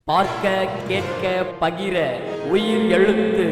பார்க்க கேட்க பகிர உயிர் எழுத்து.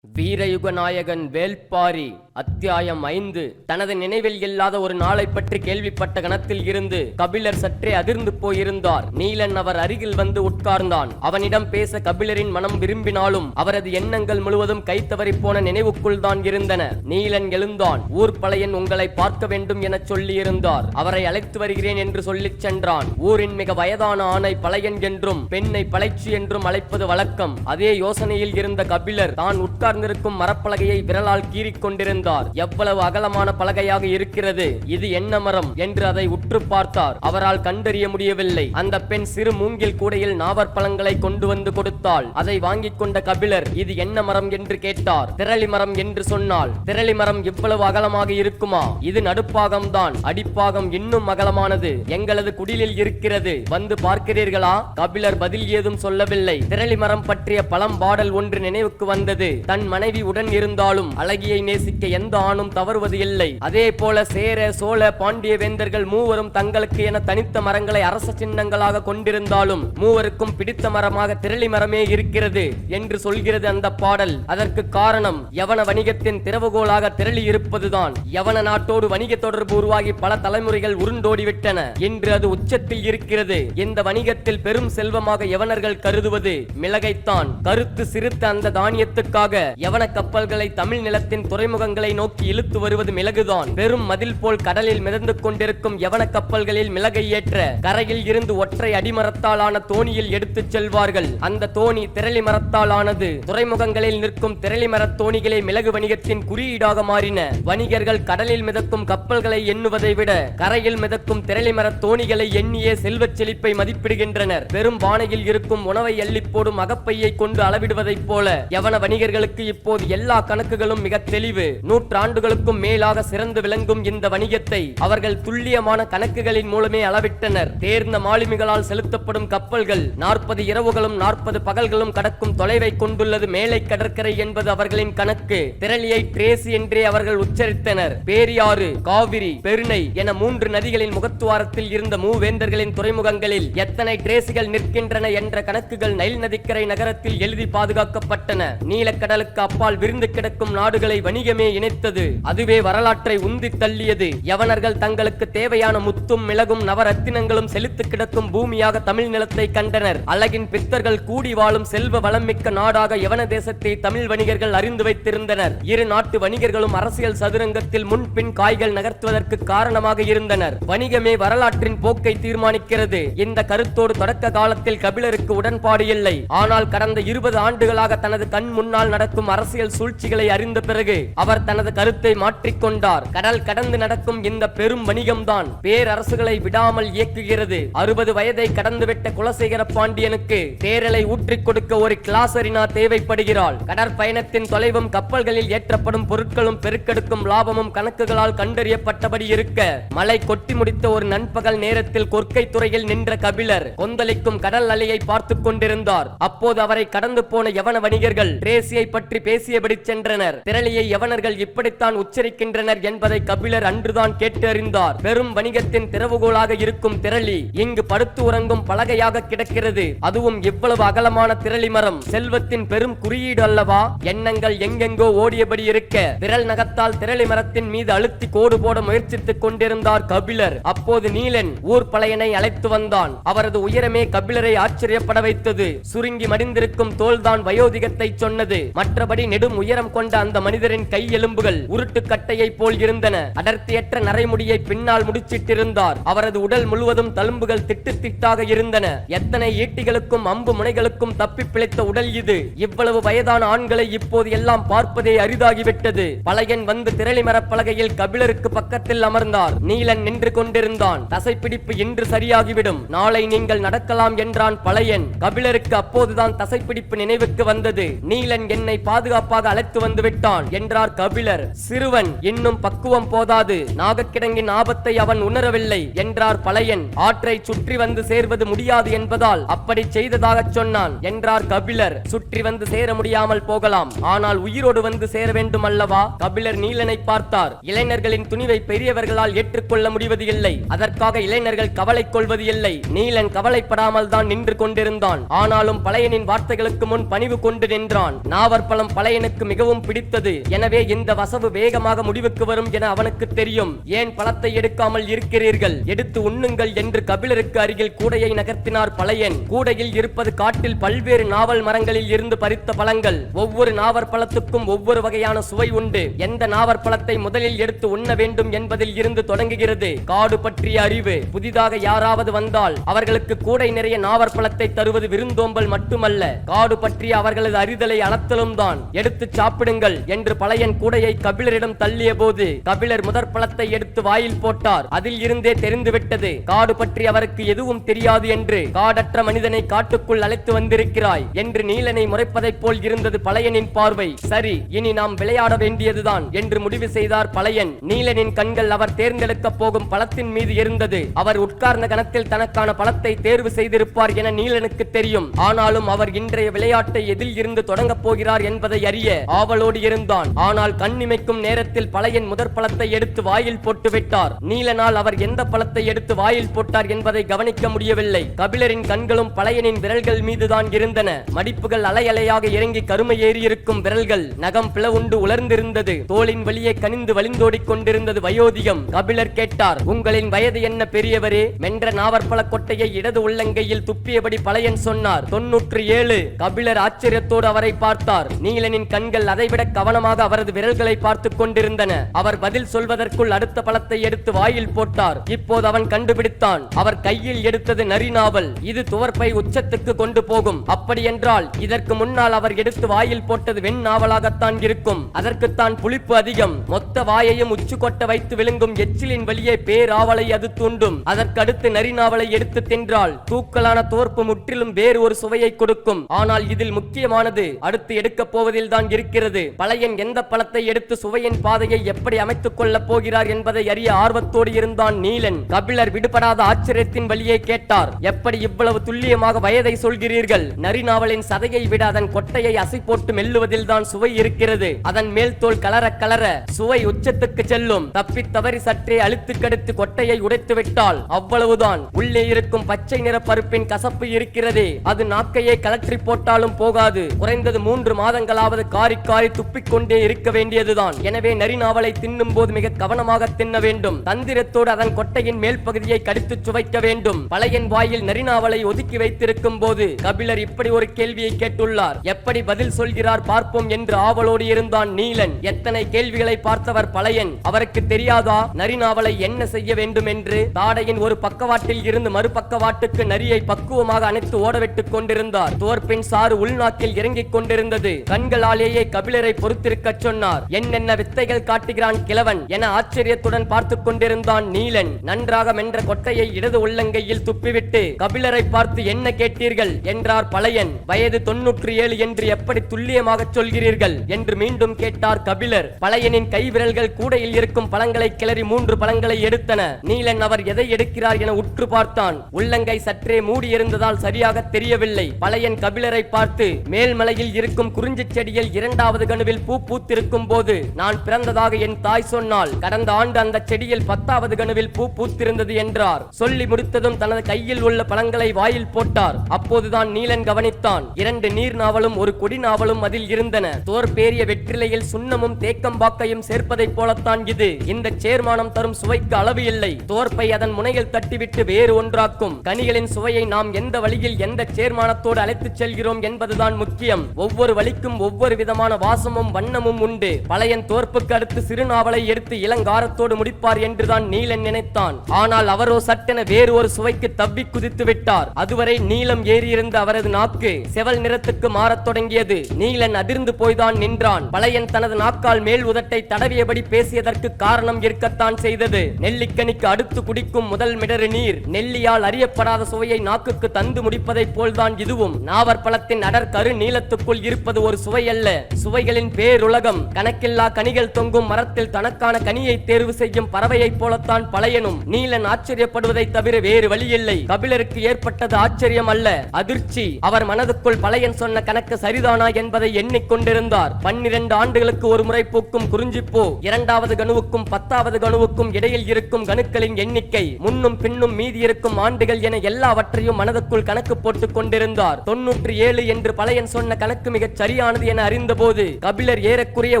வீரயுக நாயகன் வேள்பாரி அத்தியாயம் 5. தனது நினைவில் இல்லாத ஒரு நாளை பற்றி கேள்விப்பட்ட கணத்தில் இருந்து கபிலர் சற்றே அதிர்ந்து போயிருந்தார். நீலன் அவர் அருகில் வந்து உட்கார்ந்தான். அவனிடம் பேச கபிலரின் மனம் விரும்பினாலும் அவரது எண்ணங்கள் முழுவதும் கைத்தவறி போன நினைவுக்குள் தான் இருந்தன. நீலன் எழுந்தான். ஊர் பழையன் உங்களை பார்க்க வேண்டும் என சொல்லி இருந்தார். அவரை அழைத்து வருகிறேன் என்று சொல்லிச் சென்றான். ஊரின் மிக வயதான ஆணை பழையன் என்றும் பெண்ணை பழைச்சு என்றும் அழைப்பது வழக்கம். அதே யோசனையில் இருந்த கபிலர் தான் உட்கார்ந்திருக்கும் மரப்பலகையை விரலால் கீறிக் கொண்டிருந்தார். எவ்வளவு அகலமான பலகையாக இருக்கிறது, இது என்ன மரம் என்று அதை உற்று பார்த்தார். அவரால் கண்டறிய முடியவில்லை. அந்த பெண் சிறு மூங்கில் கூடையில் நாவற்பழங்களை கொண்டு வந்து கொடுத்தாள். அதை வாங்கிக் கொண்ட கபிலர் இது என்ன மரம் என்று கேட்டார். திரளி மரம் என்று சொன்னாள். திரளி மரம் இவ்வளவு அகலமாக இருக்குமா? இது நடுப்பாகம் தான், அடிப்பாகம் இன்னும் அகலமானது. எங்களது குடிலில் இருக்கிறது, வந்து பார்க்கிறீர்களா? கபிலர் பதில் ஏதும் சொல்லவில்லை. திரளி மரம் பற்றிய பழம்பாடல் ஒன்று நினைவுக்கு வந்தது. தன் மனைவி உடன் இருந்தாலும் அழகியை நேசிக்க எந்த ஆணும் தவறுவது இல்லை. அதே போல சேர சோழ பாண்டிய வேந்தர்கள் மூவரும் தங்களுக்கு என தனித்த மரங்களை அரச சின்னங்களாக கொண்டிருந்தாலும் மூவருக்கும் பிடித்த மரமாக திரளி மரமே இருக்கிறது என்று சொல்கிறது அந்த பாடல். அதற்கு காரணம் யவன வணிகத்தின் திறவுகோலாக திரளி இருப்பதுதான். யவன நாட்டோடு வணிக தொடர்பு உருவாகி பல தலைமுறைகள் உருண்டோடிவிட்டன. இன்று அது உச்சத்தில் இருக்கிறது. இந்த வணிகத்தில் பெரும் செல்வமாக யவனர்கள் கருதுவது மிளகைத்தான். கருத்து சிறுத்த அந்த தானியத்துக்காக யவன கப்பல்களை தமிழ் நிலத்தின் துறைமுகங்களை நோக்கி இழுத்து வருவது மிளகுதான். பெரும் மதில் போல் கடலில் மிதந்து கொண்டிருக்கும் யவன கப்பல்களில் மிளகை ஏற்ற கரையில் இருந்து ஒற்றை அடிமரத்தால் ஆன தோணியில் எடுத்துச் செல்வார்கள். அந்த தோணி திரளி மரத்தால் ஆனது. துறைமுகங்களில் நிற்கும் திரளி மரத் தோணிகளே மிளகு வணிகத்தின் குறியீடாக மாறின. வணிகர்கள் கடலில் மிதக்கும் கப்பல்களை எண்ணுவதை விட கரையில் மிதக்கும் திரளி மரத் தோணிகளை எண்ணியே செல்வச் செழிப்பை மதிப்பிடுகின்றனர். பெரும் பானையில் இருக்கும் உணவை எள்ளி போடும் அகப்பையை கொண்டு அளவிடுவதைப் போல யவன வணிகர்களுக்கு இப்போது எல்லா கணக்குகளும் மிக தெளிவு. நூற்றாண்டுகளுக்கும் மேலாக சிறந்து விளங்கும் இந்த வணிகத்தை அவர்கள் துல்லியமான கணக்குகளின் மூலமே அளவிட்டனர். தேர்ந்த மாலுமிகளால் செலுத்தப்படும் கப்பல்கள் 40 இரவுகளும் 40 பகல்களும் கடக்கும் தொலைவை கொண்டுள்ளது மேலை கடற்கரை என்பது அவர்களின் கணக்கு. திரளியை டிரேசி என்றே அவர்கள் உச்சரித்தனர். பேரியாறு, காவிரி, பெருணை என 3 நதிகளின் முகத்துவாரத்தில் இருந்த மூவேந்தர்களின் துறைமுகங்களில் எத்தனை டிரேசிகள் நிற்கின்றன என்ற கணக்குகள் நைல் நதிக்கரை நகரத்தில் எழுதி பாதுகாக்கப்பட்டன. நீலக்கடலுக்கு அப்பால் விரிந்து கிடக்கும் நாடுகளை வணிகமே இணைத்தது. அதுவே வரலாற்றை உந்தி தள்ளியது. யவனர்கள் தங்களுக்கு தேவையான முத்தும் மிளகும் நவரத்தினங்களும் செலுத்து கிடக்கும் பூமியாக தமிழ் நிலத்தை கண்டனர். அழகின் பித்தர்கள் கூடி வாழும் செல்வ வளம் மிக்க நாடாக யவன தேசத்தை தமிழ் வணிகர்கள் அறிந்து வைத்திருந்தனர். இரு நாட்டு வணிகர்களும் அரசியல் சதுரங்கத்தில் முன்பின் காய்கள் நகர்த்துவதற்கு காரணமாக இருந்தனர். வணிகமே வரலாற்றின் போக்கை தீர்மானிக்கிறது. இந்த கருத்தோடு தொடக்க காலத்தில் கபிலருக்கு உடன்பாடு இல்லை. ஆனால் கடந்த 20 ஆண்டுகளாக தனது கண் முன்னால் நடக்கும் அரசியல் சூழ்ச்சிகளை அறிந்த பிறகு அவர் தனது கருத்தை மாற்றிக்கொண்டார். கடல் கடந்து நடக்கும் இந்த பெரும் வணிகம்தான் பேரரசுகளை விடாமல் இயக்குகிறது. 60 வயதை கடந்துவிட்ட குலசேகர பாண்டியனுக்கு தேரலை ஊற்றிக் கொடுக்க ஒரு கிளாசரினா தேவைப்படுகிறாள். கடற்பயணத்தின் தொலைவும் கப்பல்களில் ஏற்றப்படும் பொருட்களும் பெருக்கெடுக்கும் லாபமும் கணக்குகளால் கண்டறியப்பட்டபடி இருக்க மழை கொட்டி முடித்த ஒரு நண்பகல் நேரத்தில் கொற்கை துறையில் நின்ற கபிலர் கொந்தளிக்கும் கடல் அலையை பார்த்து கொண்டிருந்தார். அப்போது அவரை கடந்து போன யவன வணிகர்கள் டிரேசியை பற்றி பேசியபடி சென்றனர். திரளியை யவனர்கள் இப்படித்தான் உச்சரிக்கின்றனர் என்பதை கபிலர் அன்றுதான் கேட்டு அறிந்தார். பெரும் வணிகத்தின் திறவுகோலாக இருக்கும் திரளி இங்கு படுத்து உறங்கும் பலகையாக கிடக்கிறது. அதுவும் இவ்வளவு அகலமான திரளி மரம் செல்வத்தின் பெரும் குறியீடு அல்லவா? எண்ணங்கள் எங்கெங்கோ ஓடியபடி இருக்க விரல் நகத்தால் திரளி மரத்தின் மீது அழுத்தி கோடு போட முயற்சித்துக் கொண்டிருந்தார் கபிலர். அப்போது நீலன் ஊர் பழையனை அழைத்து வந்தான். அவரது உயரமே கபிலரை ஆச்சரியப்பட வைத்தது. சுருங்கி மடிந்திருக்கும் தோல்தான் வயோதிகத்தை சொன்னது. மற்றபடி நெடும் உயரம் கொண்ட அந்த மனிதரின் கை எலும்புகள் உருட்டு கட்டையை போல் இருந்தன. அடர்த்தியற்ற நரைமுடியை பின்னால் முடிச்சிட்டிருந்தார். அவரது உடல் முழுவதும் தழும்புகள் திட்டு திட்டாக இருந்தன. எத்தனை ஈட்டிகளுக்கும் அம்பு முனைகளுக்கும் தப்பி பிழைத்த உடல் இது. இவ்வளவு வயதான ஆண்களை இப்போது எல்லாம் பார்ப்பதே அரிதாகிவிட்டது. பழையன் வந்து திரளி மரப்பலகையில் கபிலருக்கு பக்கத்தில் அமர்ந்தார். நீலன் நின்று கொண்டிருந்தான். தசைப்பிடிப்பு இன்று சரியாகிவிடும், நாளை நீங்கள் நடக்கலாம் என்றான் பழையன். கபிலருக்கு அப்போதுதான் தசைப்பிடிப்பு நினைவுக்கு வந்தது. நீலன் என்னை பாதுகாப்பாக அழைத்து வந்து விட்டான் என்றார் கபிலர். கபிலர். சிறுவன் இன்னும் பக்குவம் போதாது, நாகக்கிடங்கின் ஆபத்தை அவன் உணரவில்லை என்றார் பழையன். ஆற்றை சுற்றி வந்து சேர்வது முடியாது என்பதால் அப்படி செய்ததாக சொன்னான் என்றார் கபிலர். சுற்றி வந்து சேர முடியாமல் போகலாம், ஆனால் உயிரோடு வந்து சேர வேண்டும் அல்லவா? கபிலர் நீலனை பார்த்தார். இளைஞர்களின் துணிவை பெரியவர்களால் ஏற்றுக்கொள்ள முடிவது இல்லை, அதற்காக இளைஞர்கள் கவலை கொள்வது இல்லை. நீலன் கவலைப்படாமல் தான் நின்று கொண்டிருந்தான். ஆனாலும் பழையனின் வார்த்தைகளுக்கு முன் பணிவு கொண்டு நின்றான். நாவற்பழம் பழையனுக்கு மிகவும் பிடித்தது. எனவே இந்த வசவு வேகமாக முடிவுக்கு வரும் என அவனுக்கு தெரியும். ஏன் பழத்தை எடுக்காமல் இருக்கிறீர்கள், எடுத்து உண்ணுங்கள் என்று கபிலருக்கு அருகில் கூடையை நகர்த்தினார் பழையன். கூடையில் இருப்பது காட்டில் பல்வேறு நாவல் மரங்களில் இருந்து பறித்த பழங்கள். ஒவ்வொரு நாவற்பழத்துக்கும் ஒவ்வொரு வகையான சுவை உண்டு. எந்த நாவற்பழத்தை முதலில் எடுத்து உண்ண வேண்டும் என்பதில் இருந்து தொடங்குகிறது காடு பற்றிய அறிவு. புதிதாக யாராவது வந்தால் அவர்களுக்கு கூடை நிறைய நாவற்பழத்தை தருவது விருந்தோம்பல் மட்டுமல்ல, காடு பற்றிய அவர்களது அறிதலை அளத்தலும் தான். எடுத்து சாப்பிடுங்கள் என்று பழையன் கூடையை கபிலரிடம் தள்ளிய போது கபிலர் முதற் பழத்தை எடுத்து வாயில் போட்டார். அதில் இருந்தே தெரிந்துவிட்டது காடு பற்றி அவருக்கு எதுவும் தெரியாது என்று. காடற்ற மனிதனை காட்டுக்குள் அழைத்து வந்திருக்கிறாய் என்று நீலனை முறைப்பதைப் போல் இருந்தது பழையனின் பார்வை. சரி, இனி நாம் விளையாட வேண்டியதுதான் என்று முடிவு செய்தார் பழையன். நீலனின் கண்கள் அவர் தேர்ந்தெடுக்க போகும் பழத்தின் மீது இருந்தது. அவர் உட்கார்ந்த கணத்தில் தனக்கான பழத்தை தேர்வு செய்திருப்பார் என நீலனுக்கு தெரியும். ஆனாலும் அவர் இன்றைய விளையாட்டை எதில் இருந்து தொடங்கப் போகிறார் என்பதை அறிய ஆவலோடு இருந்தான். ஆனால் கண்ணிமைக்கும் நேரத்தில் பழையன் முதற் பழத்தை எடுத்து வாயில் போட்டு விட்டார். நீலனால் அவர் எந்த பழத்தை எடுத்து வாயில் போட்டார் என்பதை கவனிக்க முடியவில்லை. கபிலரின் கண்களும் பழையனின் விரல்கள் மீதுதான் இருந்தன. மடிப்புகள் அலையலையாக இறங்கி கருமை ஏறியிருக்கும் விரல்கள், நகம் பிளவுண்டு உலர்ந்திருந்தது. தோளின் வழியே கனிந்து வழிந்தோடிக் கொண்டிருந்தது வயோதிகம். கபிலர் கேட்டார், உங்களின் வயது என்ன பெரியவரே? மென்ற நாவற்பழ கொட்டையை இடது உள்ளங்கையில் துப்பியபடி பழையன் சொன்னார், 97. கபிலர் ஆச்சரியத்தோடு அவரை பார்த்தார். நீலனின் கண்கள் அதைவிட கவனமாக அவரது விரல்களை பார்த்துக் கொண்டிருந்தன. அவர் பதில் சொல்வதற்குள் அடுத்த பழத்தை எடுத்து வாயில் போட்டார். இப்போது அவன் கண்டுபிடித்தான். அவர் கையில் எடுத்தது நரி நாவல். இது துவர்ப்பை உச்சத்துக்கு கொண்டு போகும். அப்படி என்றால் இதற்கு முன்னால் அவர் எடுத்து வாயில் போட்டது வெண் நாவலாகத்தான் இருக்கும். அதற்குத்தான் புளிப்பு அதிகம். மொத்த வாயையும் உச்சு கொட்ட வைத்து விழுங்கும் எச்சிலின் வழியே பேராவலை அது தூண்டும். அதற்கடுத்து நரி நாவலை எடுத்து தின்றால் தூக்கலான துவர்ப்பு முற்றிலும் வேறு ஒரு சுவையை கொடுக்கும். ஆனால் இதில் முக்கியமானது அடுத்து எடுக்க போவதில் தான் இருக்கிறது. பழையன் எந்த பழத்தை எடுத்து சுவையின் பாதையை எப்படி அமைத்துக் கொள்ளப் போகிறார் என்பதை அறிய ஆர்வத்தோடு இருந்தான் நீலன். கபிலர் விடுபடாத ஆச்சரியத்தின் வழியே கேட்டார், எப்படி இவ்வளவு துல்லியமாக வயதை சொல்கிறீர்கள்? நரி நாவலின் சதையை விட அதன் கொட்டையை அசை போட்டு மெல்லுவதில் தான் சுவை இருக்கிறது. அதன் மேல் தோல் கலர கலர சுவை உச்சத்துக்கு செல்லும். தப்பி தவறி சற்றே அழுத்து கடுத்து கொட்டையை உடைத்து விட்டால் அவ்வளவுதான். உள்ளே இருக்கும் பச்சை நிற பருப்பின் கசப்பு இருக்கிறதே, அது நாக்கையை கலற்றி போட்டாலும் போகாது. குறைந்தது 3 மாதங்களாவது காரி காரி துப்பிக்கொண்டே இருக்க வேண்டியதுதான். எனவே நரி நாவலை தின்னும் போது மிக கவனமாக தின்ன வேண்டும். தந்திரத்தோடு அதன் கொட்டையின் மேல் பகுதியை கடித்து சுவைக்க வேண்டும். பழையன் வாயில் நரி நாவலை ஒதுக்கி வைத்திருக்கும் போது கபிலர் இப்படி ஒரு கேள்வியை கேட்டுள்ளார். எப்படி பதில் சொல்கிறார் பார்ப்போம் என்று ஆவலோடு இருந்தான் நீலன். எத்தனை கேள்விகளை பார்த்தவர் பழையன். அவருக்கு தெரியாதா நரி நாவலை என்ன செய்ய வேண்டும் என்று? தாடையின் ஒரு பக்கவாட்டில் இருந்து மறுபக்கவாட்டுக்கு நரியை பக்குவமாக அணைத்து ஓடவிட்டுக் கொண்டிருந்தார். தோற்பின் சாறு உள்நாக்கில் இறங்கிக் கொண்டிருந்தது. கண்களாலேயே கபிலரை பொறுத்திருக்க சொன்னார். என்னென்ன வித்தைகள் காட்டுகிறான் கிழவன் என ஆச்சரியத்துடன் பார்த்துக் கொண்டிருந்தான் நீலன். நன்றாக மென்ற கொட்டையை இடது உள்ளங்கையில் துப்பிவிட்டு கபிலரை பார்த்து என்ன கேட்டீர்கள் என்றார் பழையன். வயது 97 என்று எப்படி துல்லியமாக சொல்கிறீர்கள் என்று மீண்டும் கேட்டார் கபிலர். பழையனின் கை விரல்கள் கூடையில் இருக்கும் பழங்களை கிளறி 3 பழங்களை எடுத்தன. நீலன் அவர் எதை எடுக்கிறார் என உற்று பார்த்தான். உள்ளங்கை சற்றே மூடியிருந்ததால் சரியாக தெரியவில்லை. பழையன் கபிலரை பார்த்து, மேல்மலையில் இருக்கும் குறிஞ்சி செடியில் 2வது கணுவில் பூ பூத்திருக்கும் போது நான் பிறந்ததாக என் தாய் சொன்னால், கடந்த ஆண்டு அந்த செடியில் 10வது கணுவில் பூ பூத்திருந்தது என்றார். சொல்லி முடித்ததும் தனது கையில் உள்ள பழங்களை வாயில் போட்டார். அப்போதுதான் நீலன் கவனித்தான். 2 நீர் நாவலும் ஒரு கொடி நாவலும் அதில் இருந்தன. தோற்பேரிய வெற்றிலையில் சுண்ணமும் தேக்கம்பாக்கையும் சேர்ப்பதைப் போலத்தான் இது. இந்த சேர்மானம் தரும் சுவைக்கு அளவு இல்லை. தோற்பை அதன் முனையில் தட்டிவிட்டு வேறு ஒன்றாக்கும். கனிகளின் சுவையை நாம் எந்த வழியில் எந்த சேர்மானத்தோடு அழைத்துச் செல்கிறோம் என்பதுதான் முக்கியம். ஒவ்வொரு வழிக்கும் ஒவ்வொரு விதமான வாசமும் வண்ணமும் உண்டு. பழையன் தோற்புக்கு அடுத்து சிறுநாவலை எடுத்து இளங்காரத்தோடு முடிப்பார் என்றுதான் நீலன் நினைத்தான். ஆனால் அவரோ சட்டென வேறு ஒரு சுவைக்கு தவ்வி குதித்து விட்டார். அதுவரை நீலம் ஏறியிருந்த அவரது நாக்கு செவல் நிறத்துக்கு மாறத் தொடங்கியது. நீலன் அதிர்ந்து போய்தான் நின்றான். பழையன் தனது நாக்கால் மேல் உதட்டை தடவியபடி பேசியதற்கு காரணம் இருக்கத்தான் செய்தது. நெல்லிக்கனிக்கு அடுத்து குடிக்கும் முதல் மிடறு நீர் நெல்லியால் அறியப்படாத சுவையை நாக்குக்கு தந்து முடிப்பதைப் போல்தான் இதுவும். நாவற்பழத்தின் அடர் கரு நீளத்துக்குள் இருப்பது ஒரு சுவை அல்ல, சுவைகளின் பேருலகம். கணக்கில்லா கனிகள் தொங்கும் மரத்தில் தனக்கான கனியை தேர்வு செய்யும் பறவையைப் போலத்தான் பழையனும். நீலன் ஆச்சரியப்படுவதை தவிர வேறு வழியில்லை. கபிலருக்கு ஏற்பட்டது ஆச்சரியம் அல்ல, அதிர்ச்சி. அவர் மனதுக்குள் பழையன் சொன்ன கணக்கு சரிதானா என்பதை எண்ணிக்கொண்டிருந்தார். 12 ஆண்டுகளுக்கு ஒரு முறை பூக்கும் குறிஞ்சிப்பூ, 2வது கணுவுக்கும் 10வது கணுவுக்கும் இடையில் இருக்கும் கணுக்களின் எண்ணிக்கை, முன்னும் பின்னும் மீதி இருக்கும் ஆண்டுகள் என எல்லாவற்றையும் மனதுக்குள் கணக்கு போட்டுக் கொண்டிருந்தார். 97 என்று பழையன் சொன்ன கணக்கு மிகச் சரியானது என அறிந்தபோது கபிலர் ஏறக்குறைய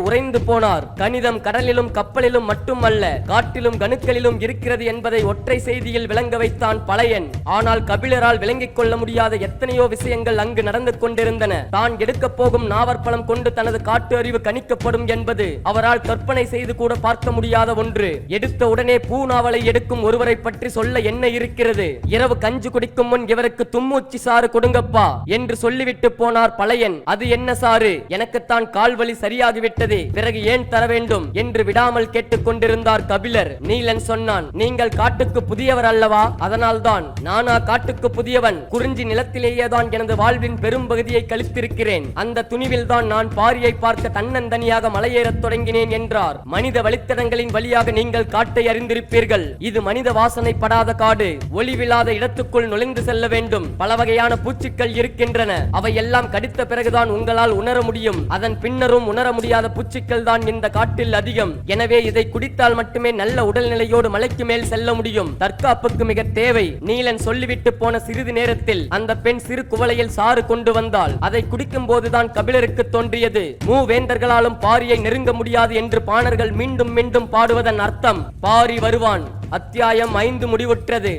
உறைந்து போனார். கணிதம் கடலிலும் கப்பலிலும் மட்டுமல்ல, காட்டிலும் கணுக்களிலும் இருக்கிறது என்பதை ஒற்றை செய்தியில் விளங்க வைத்தான் பழையன். ஆனால் கபிலரால் விளங்கிக் கொள்ள முடியாத எத்தனையோ விஷயங்கள் அங்கு நடந்து கொண்டிருந்தன. தான் எடுக்கப் போகும் நாவற்பழம் கொண்டு தனது காட்டு அறிவு கணிக்கப்படும் என்பது அவரால் கற்பனை செய்து கூட பார்க்க முடியாத ஒன்று. எடுத்த உடனே பூநாவலை எடுக்கும் ஒருவரை பற்றி சொல்ல என்ன இருக்கிறது? இரவு கஞ்சி குடிக்கும் முன் இவருக்கு தும்மூச்சி சாறு கொடுங்கப்பா என்று சொல்லிவிட்டு போனார் பழையன். அது என்ன சாறு? எனக்குத்தான் கால்வலி சரியாகிவிட்டது, பிறகு ஏன் தர வேண்டும் என்று விடாமல் கேட்டுக் கொண்டிருந்தார் கபிலர். நீலன் சொன்னான், நீங்கள் காட்டுக்கு புதியவர் அல்லவா? அதனால்தான். நானா காட்டுக்கு புதியவன்? குறிஞ்சி நிலத்திலேயேதான் எனது வாழ்வின் பெரும் பகுதியை கழித்திருக்கிறேன். அந்த துணிவில் தான் நான் பாரியை பார்க்க தன்னந்தனியாக மலையேறத் தொடங்கினேன் என்றார். மனித வழித்தடங்களின் வழியாக நீங்கள் காட்டை அறிந்திருப்பீர்கள். இது மனித வாசனை படாத காடு. ஒளிவில்லாத இடத்துக்குள் நுழைந்து செல்ல வேண்டும். பல வகையான பூச்சிகள் இருக்கின்றன. அவை எல்லாம் கடித்த பிறகுதான் உங்களால் உணர முடியும். அதன் பின்னரும் உணர முடியாத பூச்சிகள் தான் இந்த காட்டில் அதிகம். எனவே இதை குடித்தால் மட்டுமே நல்ல உடல்நிலையோடு மலைக்கு மேல் செல்ல முடியும். தற்காப்புக்கு மிக தேவை. நீலன் சொல்லிவிட்டு போன சிறிது நேரத்தில் அந்த பெண் சிறு குவளையில் சாறு கொண்டு வந்தாள். அதை குடிக்கும் போதுதான் கபிலருக்கு தோன்றியது, மூவேந்தர்களாலும் பாரியை நெருங்க முடியாது என்று பாணர்கள் மீண்டும் மீண்டும் பாடுவதன் அர்த்தம். பாரி வருவான். அத்தியாயம் 5 முடிவுற்றது.